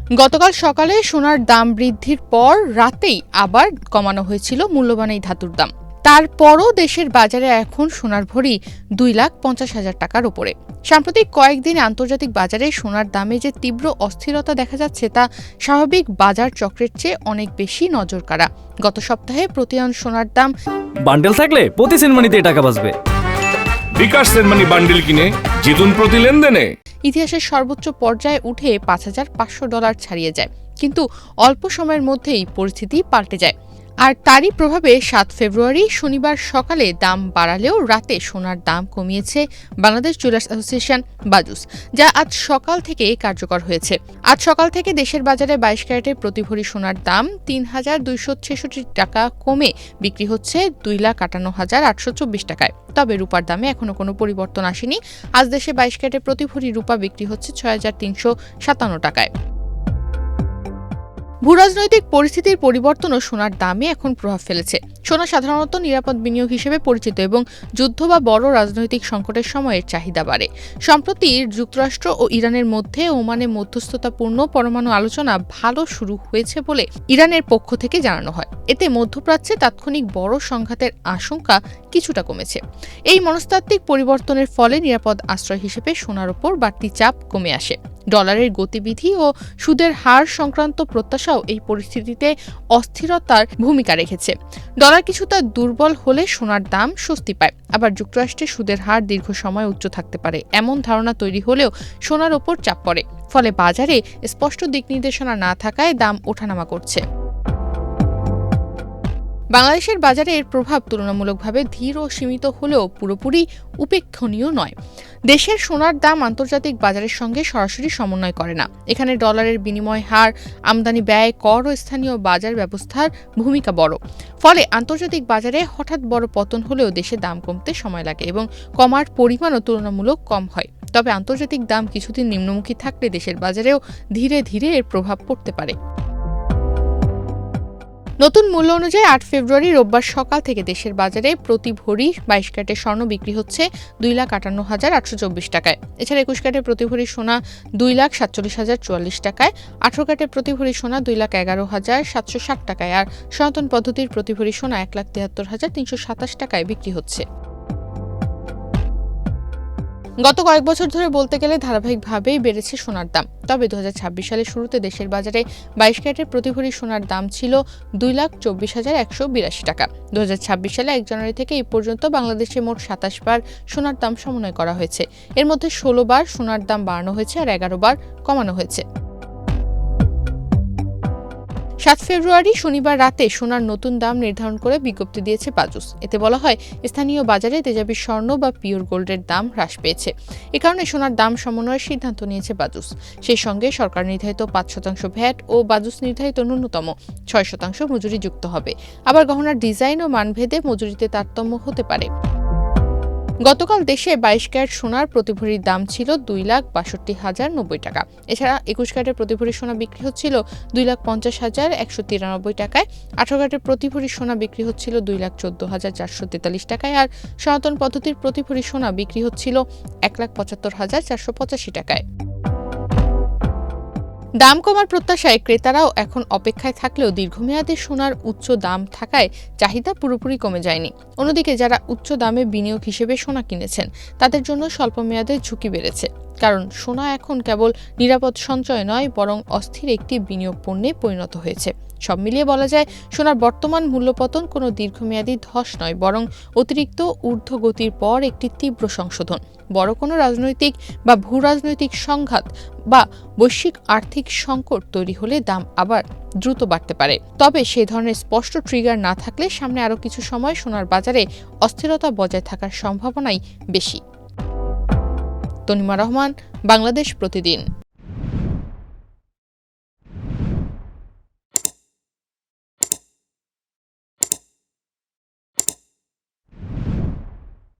গতকাল সকালে সোনার দাম বৃদ্ধির পর রাতেই আবার কমানো হয়েছিল মূল্যবান এই ধাতুর দাম। তারপরও দেশের বাজারে এখন সোনার ভরি 2,50,000 টাকার ওপরে। সাম্প্রতিক কয়েকদিনে আন্তর্জাতিক বাজারে সোনার দামে যে তীব্র অস্থিরতা দেখা যাচ্ছে তা স্বাভাবিক বাজার চক্রের চেয়ে অনেক বেশি নজরকাড়া। গত সপ্তাহে প্রতি আউন্স সোনার দাম বান্ডেল থাকলে প্রতি সেনমানিতে টাকা বাঁচবে। বিকাশ সেনমানি বান্ডেল কিনে জিতুন প্রতি লেনদেনে। ইতিহাসের সর্বোচ্চ পর্যায়ে উঠে $5,500 ছাড়িয়ে যায়, কিন্তু অল্প সময়ের মধ্যেই পরিস্থিতি পাল্টে যায়। আর তারই প্রভাবে 7 ফেব্রুয়ারি শনিবার সকালে দাম বাড়ালেও রাতে সোনার দাম কমিয়েছে বাংলাদেশ জুয়েলার্স অ্যাসোসিয়েশন বাজুস, যা আজ সকাল থেকে কার্যকর হয়েছে। আজ সকাল থেকে দেশের বাজারে 22 ক্যারেটের প্রতি ভরি সোনার দাম 3,266 টাকা কমে বিক্রি হচ্ছে 2,58,824 টাকায়। তবে রূপার দামে এখনো কোনো পরিবর্তন আসেনি। আজ দেশে 22 ক্যারেটের প্রতি ভরি রূপা বিক্রি হচ্ছে 6,357 টাকায়। ভূরাজনৈতিক পরিস্থিতির পরিবর্তনও সোনার দামে এখন প্রভাব ফেলেছে। সোনা সাধারণত নিরাপদ বিনিয়োগ হিসেবে পরিচিত এবং যুদ্ধ বা বড় রাজনৈতিক সংকটের সময়ের চাহিদা বাড়ে। সম্প্রতি যুক্তরাষ্ট্র ও ইরানের মধ্যে ওমানে মধ্যস্থতাপূর্ণ পরমাণু আলোচনা ভালো শুরু হয়েছে বলে ইরানের পক্ষ থেকে জানানো হয়। এতে মধ্যপ্রাচ্যে তাৎক্ষণিক বড় সংঘাতের আশঙ্কা কিছুটা কমেছে। এই মনস্তাত্ত্বিক পরিবর্তনের ফলে নিরাপদ আশ্রয় হিসেবে সোনার ওপর বাড়তি চাপ কমে আসে। ডলারের গতিবিধি ও সুদের হার সংক্রান্ত প্রত্যাশাও এই পরিস্থিতিতে অস্থিরতার ভূমিকা রেখেছে। ডলার কিছুটা দুর্বল হলে সোনার দাম স্বস্তি পায়, আবার যুক্তরাষ্ট্রে সুদের হার দীর্ঘ সময় উচ্চ থাকতে পারে এমন ধারণা তৈরি হলেও সোনার ওপর চাপ পড়ে। ফলে বাজারে স্পষ্ট দিক নির্দেশনা না থাকায় দাম ওঠানামা করছে। বাংলাদেশের বাজারে এর প্রভাব তুলনামূলকভাবে ধীর ও সীমিত হলেও পুরোপুরি উপেক্ষণীয় নয়। দেশের সোনার দাম আন্তর্জাতিক বাজারের সঙ্গে সরাসরি সমন্বয় করে না। এখানে ডলারের বিনিময় হার, আমদানি ব্যয়, কর ও স্থানীয় বাজার ব্যবস্থার ভূমিকা বড়। ফলে আন্তর্জাতিক বাজারে হঠাৎ বড় পতন হলেও দেশে দাম কমতে সময় লাগে এবং কমার পরিমাণও তুলনামূলক কম হয়। তবে আন্তর্জাতিক দাম কিছুদিন নিম্নমুখী থাকলে দেশের বাজারেও ধীরে ধীরে এর প্রভাব পড়তে পারে। নতুন মূল্য অনুযায়ী 8 ফেব্রুয়ারি রোববার সকাল থেকে দেশের বাজারে প্রতি ভরি 22 ক্যারেটের স্বর্ণ বিক্রি হচ্ছে 2,58,824 টাকায়। এছাড়া 21 ক্যারেটের প্রতি ভরি সোনা 2,47,044 টাকায়, 18 ক্যারেটের প্রতি ভরি সোনা 2,11,760 টাকায় আর সনাতন পদ্ধতির প্রতি ভরি সোনা 1,73,327 টাকায় বিক্রি হচ্ছে। গত কয়েক বছর ধরে বলতে গেলে ধারাবাহিকভাবেই বেড়েছে সোনার দাম। তবে 2026 সালের শুরুতে দেশের বাজারে 22 ক্যারেটের প্রতি ভরি সোনার দাম ছিল 2,24,182 টাকা। 2026 সালে 1 জানুয়ারি থেকে এই পর্যন্ত বাংলাদেশে মোট 27 বার সোনার দাম সমন্বয় করা হয়েছে। এর মধ্যে 16 বার সোনার দাম বাড়ানো হয়েছে আর 11 বার কমানো হয়েছে। 7 ফেব্রুয়ারি শনিবার রাতে সোনার নতুন দাম নির্ধারণ করে বিজ্ঞপ্তি দিয়েছে বাজুস। এতে বলা হয়, স্থানীয় বাজারে তেজাবি স্বর্ণ বা পিওর গোল্ডের দাম হ্রাস পেয়েছে। এ কারণে সোনার দাম সমন্বয়ের সিদ্ধান্ত নিয়েছে বাজুস। সেই সঙ্গে সরকার নির্ধারিত 5% ভ্যাট ও বাজুস নির্ধারিত ন্যূনতম 6% মজুরি যুক্ত হবে। আবার গহনার ডিজাইন ও মানভেদে মজুরিতে তারতম্য হতে পারে। গতকাল দেশে 22 ক্যারেট সোনার প্রতি ভরির দাম ছিল 2,62,090 টাকা। এছাড়া 21 ক্যারেটের প্রতি ভরি সোনা বিক্রি হচ্ছিল 2,50,193 টাকায়, 18 ক্যারেটের প্রতি ভরি সোনা বিক্রি হচ্ছিল 2,14,443 টাকায় আর সনাতন পদ্ধতির প্রতি ভরি সোনা বিক্রি হচ্ছিল 1,75,485 টাকায়। দাম কমার প্রত্যাশায় ক্রেতারাও এখন অপেক্ষায় থাকলেও দীর্ঘমেয়াদে সোনার উচ্চ দাম থাকায় চাহিদা পুরোপুরি কমে যায়নি। অন্যদিকে যারা উচ্চ দামে বিনিয়োগ হিসেবে সোনা কিনেছেন তাদের জন্য স্বল্পমেয়াদে ঝুঁকি বেড়েছে, কারণ সোনা এখন কেবল নিরাপদ সঞ্চয় নয়, বরং অস্থির একটি বিনিয়োগ পণ্যে পরিণত হয়েছে। সব মিলিয়ে বলা যায়, সোনার বর্তমান মূল্যপতন কোনো দীর্ঘমেয়াদী ধস নয়, বরং অতিরিক্ত ঊর্ধ্বগতির পর একটি তীব্র সংশোধন। বড় কোনো রাজনৈতিক বা ভূরাজনৈতিক সংঘাত বা বৈশ্বিক আর্থিক সংকট তৈরি হলে দাম আবার দ্রুত বাড়তে পারে। তবে সে ধরনের স্পষ্ট ট্রিগার না থাকলে সামনে আরও কিছু সময় সোনার বাজারে অস্থিরতা বজায় থাকার সম্ভাবনাই বেশি। তনিমা রহমান, বাংলাদেশ প্রতিদিন।